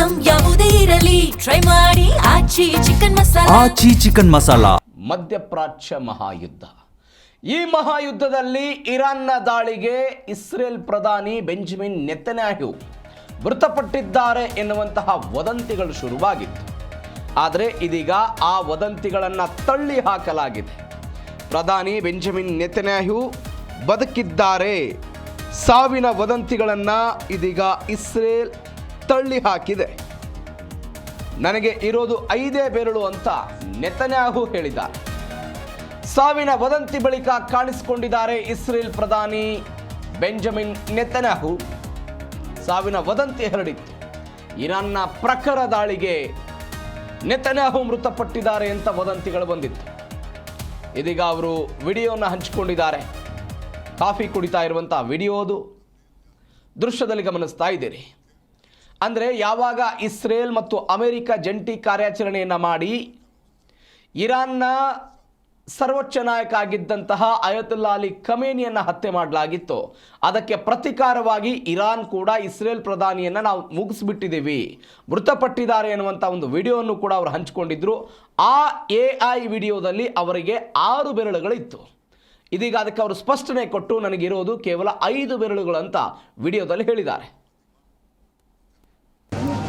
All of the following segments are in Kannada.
ಐಟಂ ಯಾವುದೇ ಇರಲಿ ಟ್ರೈ ಮಾಡಿ ಆಚಿ ಚಿಕನ್ ಮಸಾಲಾ. ಆಚಿ ಚಿಕನ್ ಮಸಾಲಾ. ಮಧ್ಯಪ್ರಾಚ್ಯ ಮಹಾಯುದ್ಧ. ಈ ಮಹಾಯುದ್ಧದಲ್ಲಿ ಇರಾನ್ನ ದಾಳಿಗೆ ಇಸ್ರೇಲ್ ಪ್ರಧಾನಿ ಬೆಂಜಮಿನ್ ನೆತನ್ಯಾಹು ಮೃತಪಟ್ಟಿದ್ದಾರೆ ಎನ್ನುವಂತಹ ವದಂತಿಗಳು ಶುರುವಾಗಿತ್ತು. ಆದರೆ ಇದೀಗ ಆ ವದಂತಿಗಳನ್ನು ತಳ್ಳಿ ಹಾಕಲಾಗಿದೆ. ಪ್ರಧಾನಿ ಬೆಂಜಮಿನ್ ನೆತನ್ಯಾಹು ಬದುಕಿದ್ದಾರೆ, ಸಾವಿನ ವದಂತಿಗಳನ್ನು ಇದೀಗ ಇಸ್ರೇಲ್ ತಳ್ಳಿ ಹಾಕಿದೆ. ನನಗೆ ಇರೋದು 5 ಬೆರಳು ಅಂತ ನೆತನ್ಯಾಹು ಹೇಳಿದ್ದಾರೆ. ಸಾವಿನ ವದಂತಿ ಬಳಿಕ ಕಾಣಿಸಿಕೊಂಡಿದ್ದಾರೆ ಇಸ್ರೇಲ್ ಪ್ರಧಾನಿ ಬೆಂಜಮಿನ್ ನೆತನ್ಯಾಹು. ಸಾವಿನ ವದಂತಿ ಹರಡಿತ್ತು. ಇರಾನ್ನ ಪ್ರಖರ ದಾಳಿಗೆ ನೆತನ್ಯಾಹು ಮೃತಪಟ್ಟಿದ್ದಾರೆ ಅಂತ ವದಂತಿಗಳು ಬಂದಿತ್ತು. ಇದೀಗ ಅವರು ವಿಡಿಯೋನ ಹಂಚಿಕೊಂಡಿದ್ದಾರೆ. ಕಾಫಿ ಕುಡಿತಾ ಇರುವಂಥ ವಿಡಿಯೋದು ದೃಶ್ಯದಲ್ಲಿ ಗಮನಿಸ್ತಾ ಇದ್ದೀರಿ. ಅಂದರೆ ಯಾವಾಗ ಇಸ್ರೇಲ್ ಮತ್ತು ಅಮೆರಿಕ ಜಂಟಿ ಕಾರ್ಯಾಚರಣೆಯನ್ನು ಮಾಡಿ ಇರಾನ್ನ ಸರ್ವೋಚ್ಚ ನಾಯಕ ಆಗಿದ್ದಂತಹ ಅಯತುಲ್ಲಾ ಅಲಿ ಖಮೇನಿಯನ್ನು ಹತ್ಯೆ ಮಾಡಲಾಗಿತ್ತು, ಅದಕ್ಕೆ ಪ್ರತಿಕಾರವಾಗಿ ಇರಾನ್ ಕೂಡ ಇಸ್ರೇಲ್ ಪ್ರಧಾನಿಯನ್ನು ನಾವು ಮುಗಿಸ್ಬಿಟ್ಟಿದ್ದೀವಿ, ಮೃತಪಟ್ಟಿದ್ದಾರೆ ಎನ್ನುವಂಥ ಒಂದು ವಿಡಿಯೋವನ್ನು ಕೂಡ ಅವರು ಹಂಚಿಕೊಂಡಿದ್ರು. ಆ AI ವಿಡಿಯೋದಲ್ಲಿ ಅವರಿಗೆ 6 ಬೆರಳುಗಳಿತ್ತು. ಇದೀಗ ಅದಕ್ಕೆ ಅವರು ಸ್ಪಷ್ಟನೆ ಕೊಟ್ಟು ನನಗಿರೋದು ಕೇವಲ 5 ಬೆರಳುಗಳು ಅಂತ ವಿಡಿಯೋದಲ್ಲಿ ಹೇಳಿದ್ದಾರೆ.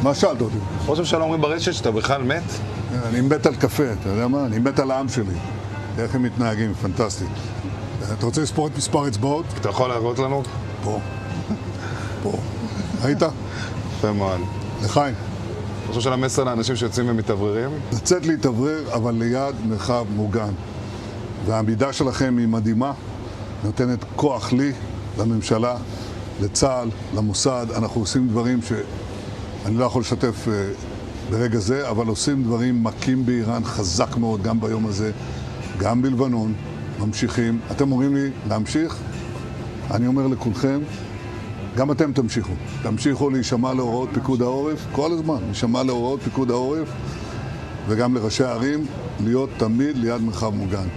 מה שאלת אותי? ראש הממשלה אומרים ברשת שאתה בכלל מת? אני מת על קפה, אתה יודע מה? אני מת על העם שלי. איך הם מתנהגים, פנטסטי. אתה רוצה לספור את מספר אצבעות? אתה יכול להראות לנו? פה. פה. ראית? יפה מאוד. לחיים. ראש הממשלה מסר לאנשים שיוצאים ומתאווררים? לצאת להתאוורר, אבל ליד מרחב מוגן. והעמידה שלכם היא מדהימה, נותנת כוח לי, לממשלה, לצה"ל, למוסד. אנחנו עושים דברים שאני לא יכול לשתף ברגע זה, אבל עושים דברים מכים באיראן חזק מאוד, גם ביום הזה, גם בלבנון, ממשיכים. אתם אומרים לי להמשיך? אני אומר לכולכם, גם אתם תמשיכו. תמשיכו להישמע להוראות פיקוד העורף, כל הזמן, להישמע להוראות פיקוד העורף, וגם לראשי הערים, להיות תמיד ליד מרחב מוגן.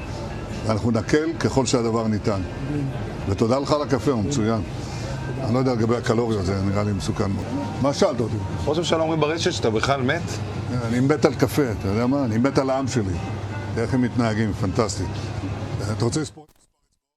ואנחנו נקל ככל שהדבר ניתן. ותודה לך על הקפה, הוא מצוין. אני לא יודע לגבי הקלוריות, זה נראה לי מסוכן מאוד. מה שאלת אותי? ראש הממשלה אומרים ברשת שאתה בכלל מת? אני מת על קפה, אתה יודע מה? אני מת על העם שלי. איך הם מתנהגים, פנטסטי. אתה רוצה לספור?